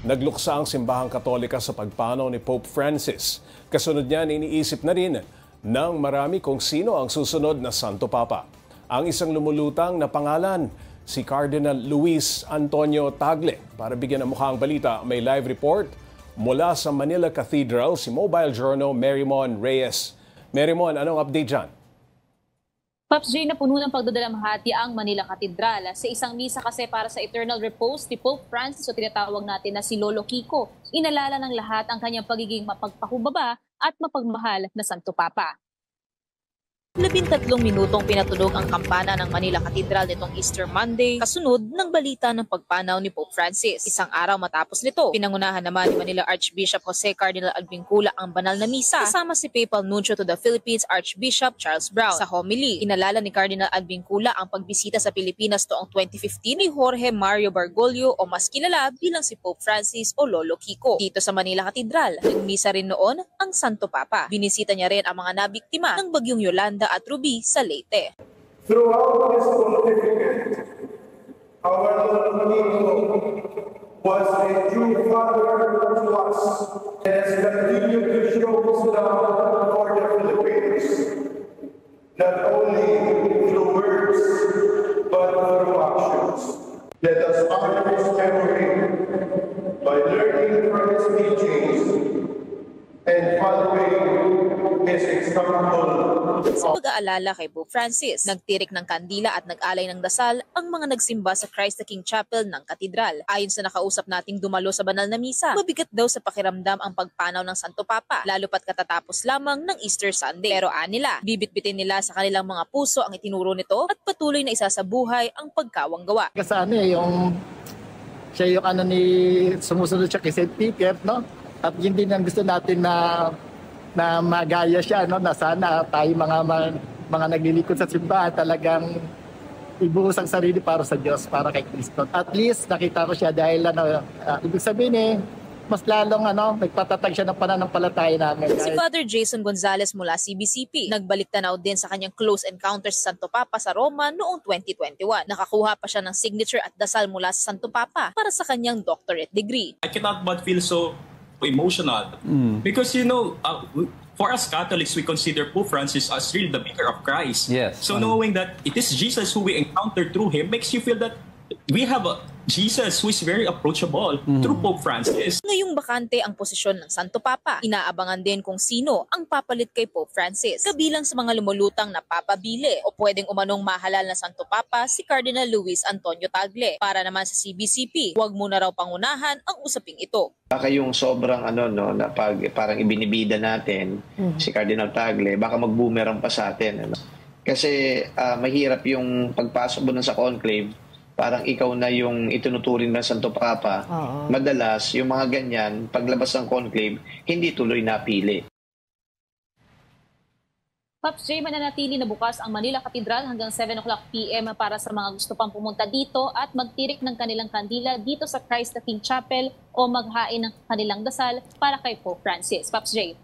Nagluksa ang simbahang Katolika sa pagpanaw ni Pope Francis. Kasunod niyan, iniisip na rin ng marami kung sino ang susunod na Santo Papa. Ang isang lumulutang na pangalan, si Cardinal Luis Antonio Tagle. Para bigyan ng mukha ang balita, may live report mula sa Manila Cathedral, si Mobile Journal Marymon Reyes. Marymon, anong update dyan? Pops J, napuno ng pagdadalamhati ang Manila Cathedral. Sa isang misa kasi para sa eternal repose ni Pope Francis o tinatawag natin na si Lolo Kiko, inalala ng lahat ang kanyang pagiging mapagpakumbaba at mapagmahal na Santo Papa. 13 minutong pinatunog ang kampana ng Manila Cathedral nitong Easter Monday, kasunod ng balita ng pagpanaw ni Pope Francis. Isang araw matapos nito, pinangunahan naman ni Manila Archbishop Jose Cardinal Advincula ang banal na misa kasama si Papal Nuncio to the Philippines Archbishop Charles Brown. Sa homily, inalala ni Cardinal Advincula ang pagbisita sa Pilipinas noong 2015 ni Jorge Mario Bergoglio o mas kilala bilang si Pope Francis o Lolo Kiko. Dito sa Manila Cathedral, nagmisa rin noon ang Santo Papa. Binisita niya rin ang mga nabiktima ng bagyong Yolanda at Ruby sa Leyte. Throughout his pontificate, our Lord Kiko was a true father to us and has continued to show his love for the Philippines, not only through words but through actions. Let us honor his memory by learning from his teachings and following his example. Sa pag-aalala kay Pope Francis, nagtirik ng kandila at nag-alay ng dasal ang mga nagsimba sa Christ the King Chapel ng katedral. Ayon sa nakausap nating dumalo sa banal na misa, mabigat daw sa pakiramdam ang pagpanaw ng Santo Papa, lalo pat katatapos lamang ng Easter Sunday. Pero anila, bibitbitin nila sa kanilang mga puso ang itinuro nito at patuloy na isasabuhay ang pagkawanggawa. Kasi siya yung sumusunod siya kay St. Peter, no? At yun din ang gusto natin na magaya siya, no? Na sana tayo mga naglilingkod sa simbahan talagang ibuhos ang sarili para sa Diyos, para kay Kristo. At least nakita ko siya dahil ibig sabihin mas lalong nagpatatag siya ng pananampalataya namin. Si Father Jason Gonzalez mula CBCP, nagbalik tanaw din sa kanyang close encounter sa Santo Papa sa Roma noong 2021. Nakakuha pa siya ng signature at dasal mula sa Santo Papa para sa kanyang doctorate degree. I cannot but feel so emotional because for us Catholics we consider Pope Francis as really the vicar of Christ. Yes. So knowing that it is Jesus who we encounter through him makes you feel that we have a Jesus who is very approachable through Pope Francis. Ngayong bakante ang posisyon ng Santo Papa, inaabangan din kung sino ang papalit kay Pope Francis. Kabilang sa mga lumulutang na papabili o pwedeng umanong mahalal na Santo Papa si Cardinal Luis Antonio Tagle. Para naman sa CBCP, huwag muna raw pangunahan ang usaping ito. Baka yung sobrang na parang ibinibida natin si Cardinal Tagle, baka mag-boomerang pa sa atin. Kasi mahirap yung pagpasok mo sa conclave, parang ikaw na yung itunuturing ng Santo Papa. Madalas, yung mga ganyan, paglabas ng conclave, hindi tuloy napili. Pops J, mananatili na bukas ang Manila Cathedral hanggang 7 o'clock PM para sa mga gusto pang pumunta dito at magtirik ng kanilang kandila dito sa Christ the King Chapel o maghain ng kanilang dasal para kay Pope Francis. Pops J.